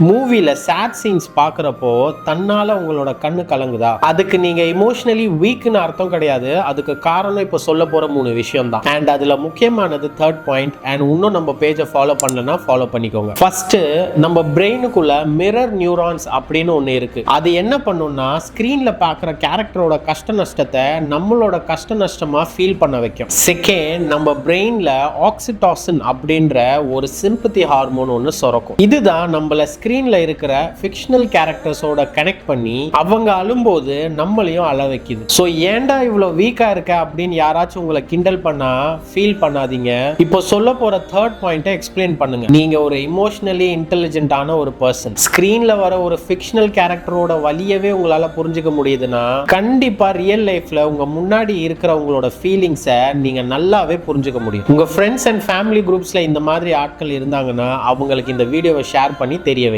மூவில chat scenes பாக்குறப்போ தன்னால உங்களோட கண்ணு கலங்குதா? அதுக்கு நீங்க இமோஷனலி வீக்னு அர்த்தம் கிடையாது. அதுக்கு காரணம் இப்ப சொல்ல போற 3 விஷயம் தான். அண்ட் அதுல முக்கியமானது தேர்ட் பாயிண்ட். அண்ட் இன்னும் நம்ம பேஜை ஃபாலோ பண்ணலன்னா ஃபாலோ பண்ணிக்கோங்க. ஃபர்ஸ்ட், நம்ம பிரெயினுக்குள்ள மிரர் நியூரான்ஸ் அப்படின்னு ஒண்ணு இருக்கு. அது என்ன பண்ணும்னா ஸ்கிரீன்ல பாக்குற கேரக்டரோட கஷ்ட நஷ்டத்தை நம்மளோட கஷ்ட நஷ்டமா ஃபீல் பண்ண வைக்கும். செகண்ட், நம்ம பிரெயின்ல ஆக்சிடாசின் அப்படின்ற ஒரு சிம்பத்தி ஹார்மோன் ஒன்று சுரக்கும். இதுதான் நம்மள ஸ்கிரீன்ல இருக்கிற ஃபிக்ஷனல் கேரக்டர்ஸோட கனெக்ட் பண்ணி அவங்க அழும்போது நம்மளையும் அழ வைக்குது. ஸோ ஏன்டா இவ்வளோ வீக்கா இருக்க அப்படின்னு யாராச்சும் உங்களை கிண்டல் பண்ணா ஃபீல் பண்ணாதீங்க. இப்போ சொல்ல போற தேர்ட் பாயிண்ட்டை எக்ஸ்பிளைன் பண்ணுங்க. நீங்க ஒரு இமோஷனலி இன்டெலிஜென்ட்டான ஒரு பர்சன். ஸ்கிரீன்ல வர ஒரு ஃபிக்ஷனல் கேரக்டரோட வலியவே உங்களால புரிஞ்சுக்க முடியுதுன்னா கண்டிப்பா ரியல் லைஃப்ல உங்க முன்னாடி இருக்கிறவங்களோட ஃபீலிங்ஸை நீங்க நல்லாவே புரிஞ்சுக்க முடியும். உங்க ஃப்ரெண்ட்ஸ் அண்ட் ஃபேமிலி குரூப்ஸ்ல இந்த மாதிரி ஆட்கள் இருந்தாங்கன்னா அவங்களுக்கு இந்த வீடியோவை ஷேர் பண்ணி தெரிய வைங்க.